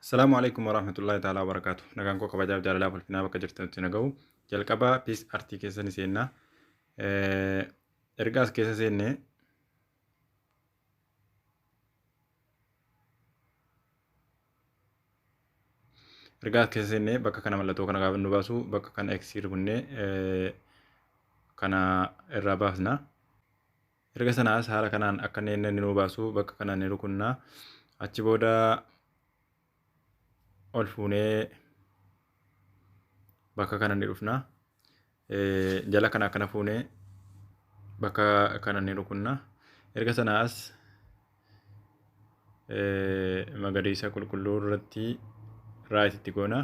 Assalamualaikum warahmatullahi ta'ala wabarakatuh. Nagaan koo kabajaaf jaalalaa ulfinaa bakka jirtanitti naga'u. Jalqabaa piis artii keessa ni seennaa. Erga as keessa seennee bakka kana mallattoo kana gaafa nu baasu bakka kana eksiir bunnee kana irraa baasna. Erga sanaas haala kanaan akka inni nu baasu bakka kana ni rukunnaa. Achi booda ol fuunee bakka kana ni dhufna. Jala kana akkana fuunee bakka kana ni rukunna. Erga sanaas magariisa qulqulluu irratti raayititti goona.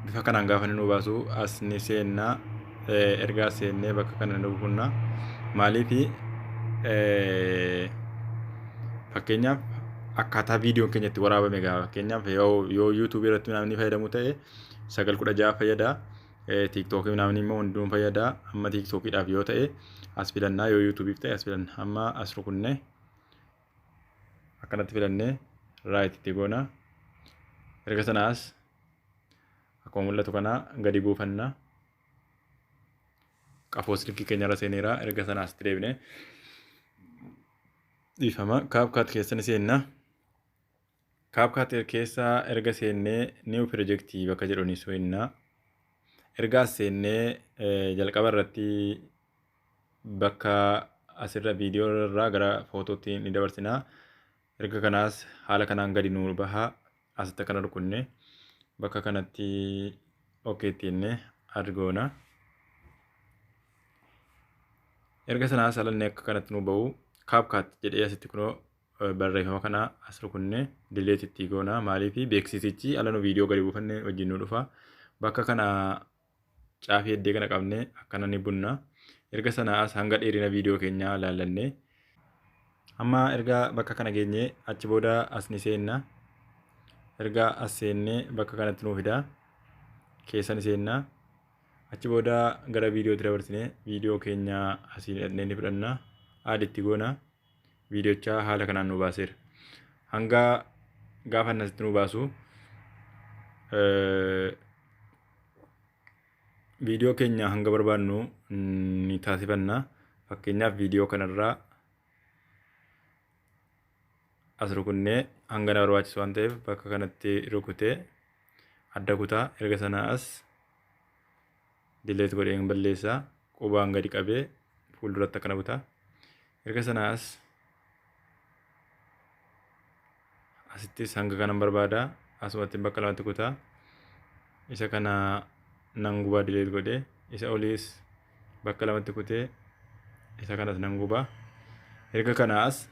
Bifa kanaan gaafa nu baasu as ni seennaa. Erga seennee bakka kana ni rukunna. Maaliifi fakkeenyaaf akkaataa viidiyoon keenya itti waraabame gaafa fakkeenyaaf yoo yuutuubii irratti namni fayyadamu ta'e 916 fayyada. Tiiktookii namni immoo hunduun fayyada. Amma tiiktookiidhaaf yoo ta'e as filannaa, yoo yuutuubiif ta'e as filanna. Amma as rukunnee akkanatti filannee raayititti goona. Erga sanaas akkuma mul'atu kana gadi buufanna. Qafoo silkii keenya irra seeneera. Erga sanaas itti deebinee dhiifama kaapkaat keessa ni seenna. Kaapkaat keessa erga seennee niiw pirojektii bakka jedhu ni seenna. Erga as seennee jalqaba irratti bakka asirra viidiyoo irraa gara footootti ni dabarsina. Erga kanaas haala kanaan gadi nu baha. Asitti akkana rukunne bakka kanatti okeetti jennee argoona. Erga sanaas haalanni akka kanatti nu bahu kaapkaat jedhee asitti kunoo barreeffama kana as rukunnee dileetitti goona. Maaliifi beeksisichi ala nu viidiyoo gadi buufannee wajjin nu dhufa. Bakka kana caafii heddee kana qabnee akkana ni bunna. Erga sanaas hanga dheerina viidiyoo keenyaa ilaallannee amma erga bakka kana geenyee achi booda as ni seenna. Erga as seennee bakka kanatti nu fida. Keessa ni seenna. Achi booda gara viidiyootti dabarsinee viidiyoo keenya asii ni fudhanna. Aaditti goona. Viidiyochaa haala kanaan nu baaseera. Hanga gaafa asitti nu baasu viidiyoo keenya hanga barbaadnu ni taasifanna. Fakkeenyaaf viidiyoo kanarraa as rukunnee hanga na barbaachisu waan ta'eef bakka kanatti rukutee adda kutaa. Erga sanaas dileet godhee balleessaa. Qubaan gadi qabee fuulduratti akkana kutaa. Erga sanaas asittis hanga kanan barbaada. Asumatti bakka lamatti kutaa. Isa kana nan gubaa dileet godhee. Isa oliis bakka lamatti kutee isa kanas nan gubaa. Erga kanaas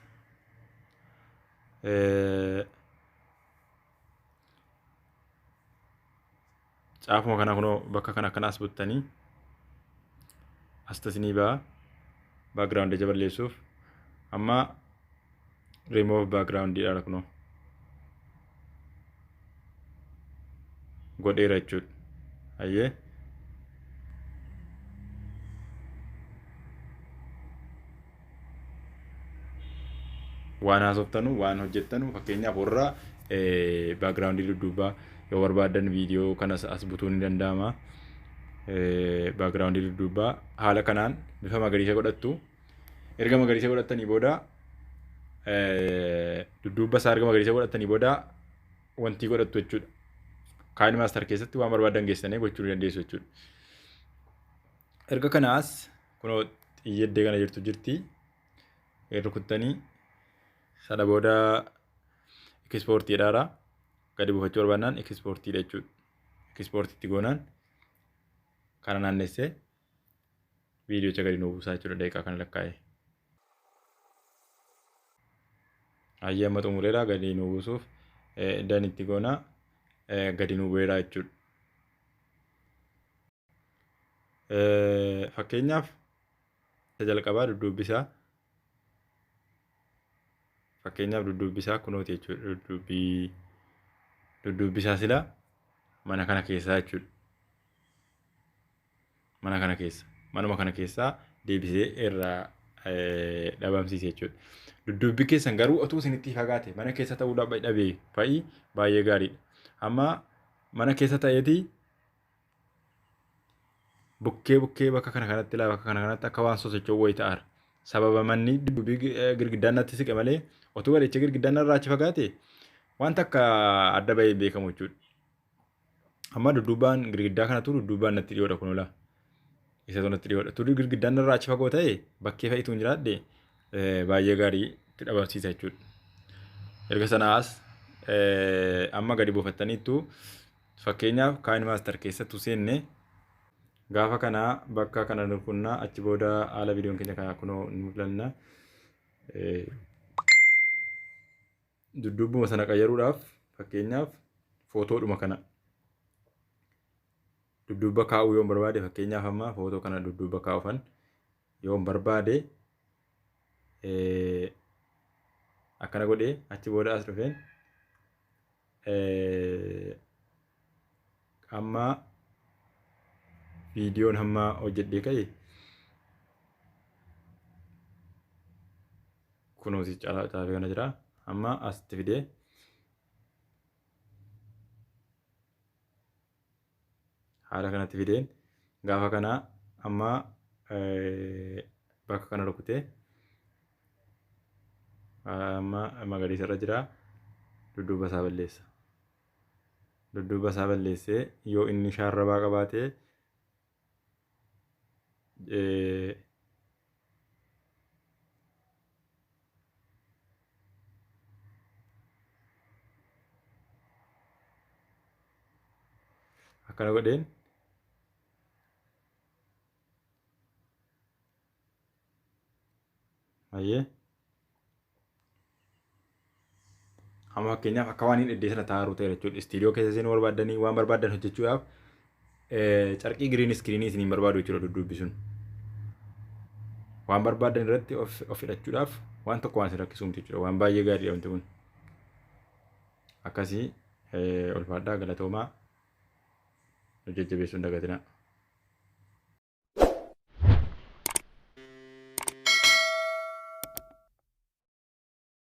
caafuma kana kunoo bakka kana akkanaas buttanii astas ni ba'a. Baagiraawundi ija balleessuuf amma remove baagiraawundiidha kunoo godheera jechuudha. Ayyee waan haasoftanu waan hojjettanu fakkeenyaaf warra baagiraawundii dudduubaa yoo barbaadan viidiyoo kanas as butuun ni danda'ama. Baagiraawundii dudduubaa haala kanaan bifa magariisa godhattu. Erga magariisa godhattanii booda dudduuba isaa erga magariisa godhattanii booda wanti godhattu jechuudha. Kaayini maastar keessatti waan barbaadan geessanii gochuu dandeessu jechuudha. Erga kanaas kunoo xiyyeeddee kana jirtu jirti. Rukuttanii sana booda ekspoortiidhaara gadi buufachuu barbaannaan ekspoortiidha jechuudha. Ekspoortiitti goonaan kana naannessee viidiyoocha gadi nuu buusaa jechuudha daqiiqaa kana lakkaa'ee. Hayyee amma xumureedha gadi nuu buusuuf danitti goonaa gadi nuu bu'eera jechuudha. Fakkeenyaaf isa jalqabaa dudduubbisaa. Fakkeenyaaf dudduubbisaa kunooti jechuudha. Dudduubbisaa silaa mana kana keessaa jechuudha. Mana kana keessa. Manuma kana keessaa deebisee irraa dhabamsiise jechuudha. Dudduubbi keessan garuu otuu isinitti fagaate mana keessa ta'uu dhabee fa'i baay'ee gaariidha. Amma mana keessa ta'eetii bukkee bakka kana kanatti bakka kana kanatti akka waan sosocho'u wayii ta'aara. Sababa manni dudduubbii girgiddaan natti siqe malee otuu bareechee girgiddaan irraa achi fagaate wanta akka adda bahee beekamu jechuudha. Amma dudduubbaan girgiddaa kanatu dudduubbaan natti dhiyoodha kunuula. Isa natti dhiyoodha. Turii girgiddaan irraa achi fagoo ta'e bakkee fa'ituu hin jiraadhe baay'ee gaarii itti dhabamsiisa jechuudha. Erga sanaas amma gadi buufattaniittu fakkeenyaaf kaayini maastar keessattuu seenne gaafa kanaa bakka kana nuqunnaa achi booda haala viidiyoon keenya kanaa kunoo nu ilaalna. Dudduubbuma sana qayyaruudhaaf fakkeenyaaf footoodhuma kana dudduubba kaa'uu yoo barbaade fakkeenyaaf amma footoo kana dudduubba kaa'uufan yoo barbaade akkana godhee achi booda as dhufeen amma viidiyoon hamma hojjedhee ka'e kunuusi caafee kana jira. Amma asitti fidee haala kanatti fideen gaafa kanaa amma bakka kana rukutee amma magariisa irra jira. Dudduuba isaa balleessa. Dudduuba isaa balleessee yoo inni shaarrabaa qabaatee akkana godheen baay'ee amma fakkeenyaaf akka waan hin iddee sana taa'aru ta'e jechuudha. Istiidiyoo keessa isin barbaadanii waan barbaadan hojjechuudhaaf carqii giriin iskiriinii isiniin barbaadu jechuudha. Dudduubbi sun waan barbaadan irratti of hidhachuudhaaf waan tokko waan isin rakkisuu miti jechuudha. Waan baay'ee gaariidha wanti kun. Akkasii ulfaadhaa galatoomaa nu jajjabeessuu hin dagatinaa.